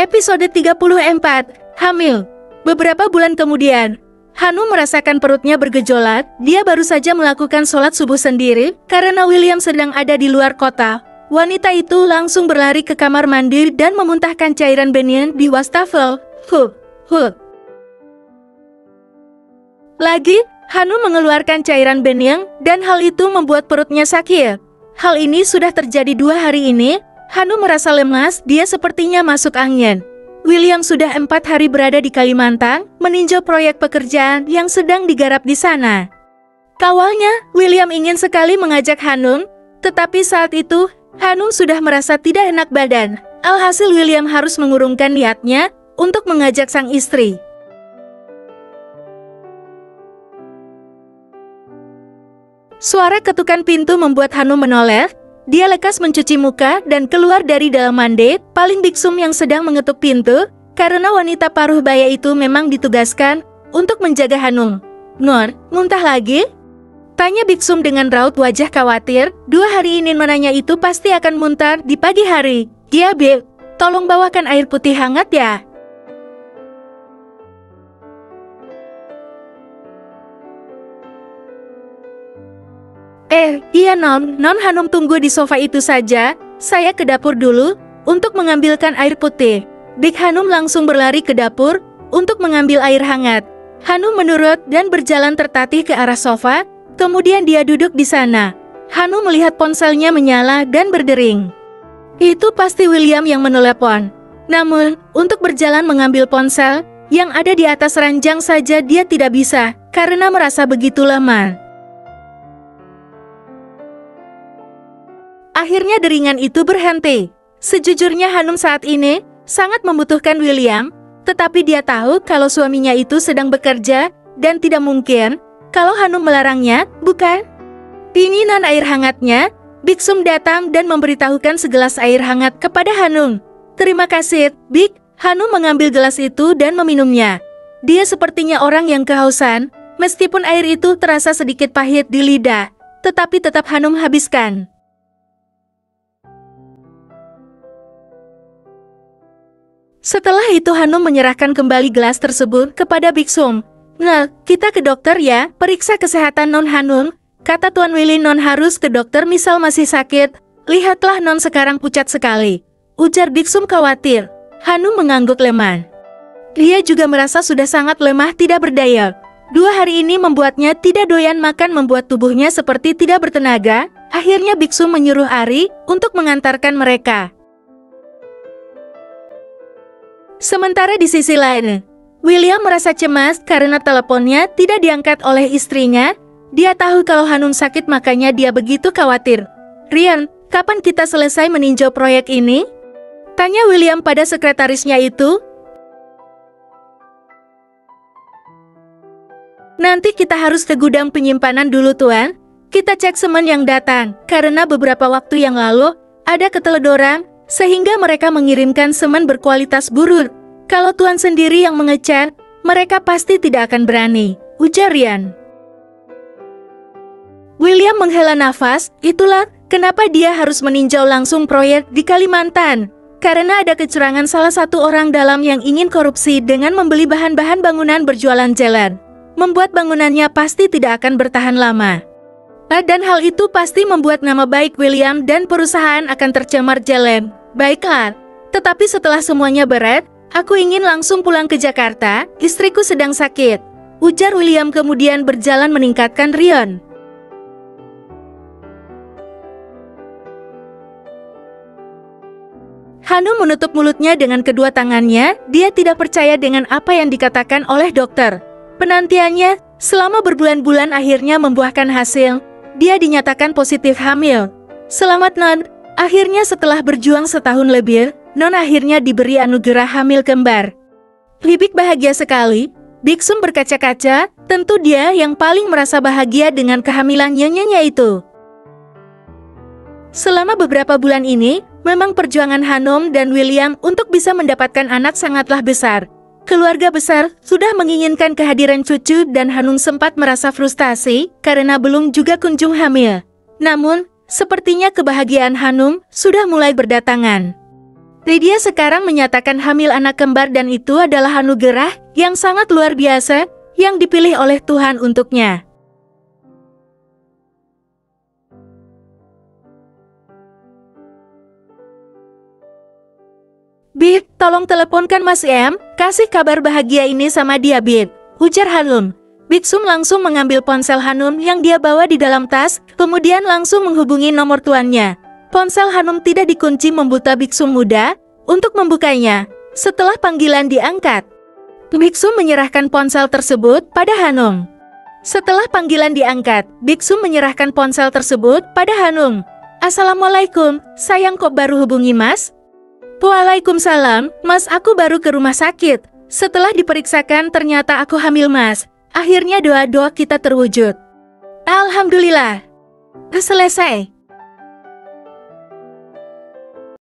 Episode 34, Hamil. Beberapa bulan kemudian, Hanum merasakan perutnya bergejolak. Dia baru saja melakukan sholat subuh sendiri karena William sedang ada di luar kota. Wanita itu langsung berlari ke kamar mandi dan memuntahkan cairan benien di wastafel. Lagi, Hanum mengeluarkan cairan benien dan hal itu membuat perutnya sakit. Hal ini sudah terjadi 2 hari ini. Hanum merasa lemas, dia sepertinya masuk angin. William sudah 4 hari berada di Kalimantan, meninjau proyek pekerjaan yang sedang digarap di sana. Awalnya, William ingin sekali mengajak Hanum, tetapi saat itu, Hanum sudah merasa tidak enak badan. Alhasil William harus mengurungkan niatnya untuk mengajak sang istri. Suara ketukan pintu membuat Hanum menoleh. Dia lekas mencuci muka dan keluar dari dalam mandi. Paling Biksum yang sedang mengetuk pintu, karena wanita paruh baya itu memang ditugaskan untuk menjaga Hanum. "Non, muntah lagi?" tanya Biksum dengan raut wajah khawatir. 2 hari ini nonanya itu pasti akan muntah di pagi hari. "Iya, Bik. Tolong bawakan air putih hangat ya." Iya Non Hanum tunggu di sofa itu saja, saya ke dapur dulu, untuk mengambilkan air putih. Bik Hanum langsung berlari ke dapur, untuk mengambil air hangat. Hanum menurut dan berjalan tertatih ke arah sofa, kemudian dia duduk di sana. Hanum melihat ponselnya menyala dan berdering. Itu pasti William yang menelepon. Namun, untuk berjalan mengambil ponsel, yang ada di atas ranjang saja dia tidak bisa, karena merasa begitu lemah. Akhirnya deringan itu berhenti. Sejujurnya Hanum saat ini sangat membutuhkan William, tetapi dia tahu kalau suaminya itu sedang bekerja dan tidak mungkin kalau Hanum melarangnya, bukan? Dinginan air hangatnya, Biksum datang dan memberitahukan segelas air hangat kepada Hanum. "Terima kasih, Bik." Hanum mengambil gelas itu dan meminumnya. Dia sepertinya orang yang kehausan, meskipun air itu terasa sedikit pahit di lidah, tetapi tetap Hanum habiskan. Setelah itu Hanum menyerahkan kembali gelas tersebut kepada Biksum. "Nah, kita ke dokter ya, periksa kesehatan Non Hanum," kata Tuan Willy. "Non harus ke dokter misal masih sakit. Lihatlah Non sekarang pucat sekali," ujar Biksum khawatir. Hanum mengangguk lemah. Dia juga merasa sudah sangat lemah tidak berdaya. 2 hari ini membuatnya tidak doyan makan, membuat tubuhnya seperti tidak bertenaga. Akhirnya Biksum menyuruh Ari untuk mengantarkan mereka. Sementara di sisi lain, William merasa cemas karena teleponnya tidak diangkat oleh istrinya. Dia tahu kalau Hanum sakit, makanya dia begitu khawatir. "Rian, kapan kita selesai meninjau proyek ini?" tanya William pada sekretarisnya itu. "Nanti kita harus ke gudang penyimpanan dulu Tuan. Kita cek semen yang datang, karena beberapa waktu yang lalu ada keteledoran, sehingga mereka mengirimkan semen berkualitas buruk. Kalau Tuan sendiri yang mengecek, mereka pasti tidak akan berani," ujar Rian. William menghela nafas. Itulah kenapa dia harus meninjau langsung proyek di Kalimantan. Karena ada kecurangan salah satu orang dalam yang ingin korupsi dengan membeli bahan-bahan bangunan berjualan jalan. Membuat bangunannya pasti tidak akan bertahan lama. Dan hal itu pasti membuat nama baik William dan perusahaan akan tercemar jalan. "Baiklah, tetapi setelah semuanya beres, aku ingin langsung pulang ke Jakarta, istriku sedang sakit," ujar William kemudian berjalan meningkatkan Rian. Hanum menutup mulutnya dengan kedua tangannya. Dia tidak percaya dengan apa yang dikatakan oleh dokter. Penantiannya selama berbulan-bulan akhirnya membuahkan hasil. Dia dinyatakan positif hamil. "Selamat Non, akhirnya setelah berjuang setahun lebih, Non akhirnya diberi anugerah hamil kembar." Bibik bahagia sekali. Biksum berkaca-kaca, tentu dia yang paling merasa bahagia dengan kehamilan nyonya itu. Selama beberapa bulan ini, memang perjuangan Hanum dan William untuk bisa mendapatkan anak sangatlah besar. Keluarga besar sudah menginginkan kehadiran cucu dan Hanum sempat merasa frustasi karena belum juga kunjung hamil. Namun, sepertinya kebahagiaan Hanum sudah mulai berdatangan. Lydia sekarang menyatakan hamil anak kembar dan itu adalah anugerah yang sangat luar biasa yang dipilih oleh Tuhan untuknya. Bit, tolong teleponkan Mas M, kasih kabar bahagia ini sama dia Bit, ujar Hanum. Big Sum langsung mengambil ponsel Hanum yang dia bawa di dalam tas, kemudian langsung menghubungi nomor tuannya. Ponsel Hanum tidak dikunci membuka Big Sum mudah untuk membukanya. Setelah panggilan diangkat, Big Sum menyerahkan ponsel tersebut pada Hanum. Setelah panggilan diangkat, Big Sum menyerahkan ponsel tersebut pada Hanum. Assalamualaikum, sayang kok baru hubungi Mas? Waalaikumsalam, Mas aku baru ke rumah sakit. Setelah diperiksakan ternyata aku hamil Mas. Akhirnya doa-doa kita terwujud. Alhamdulillah. Selesai.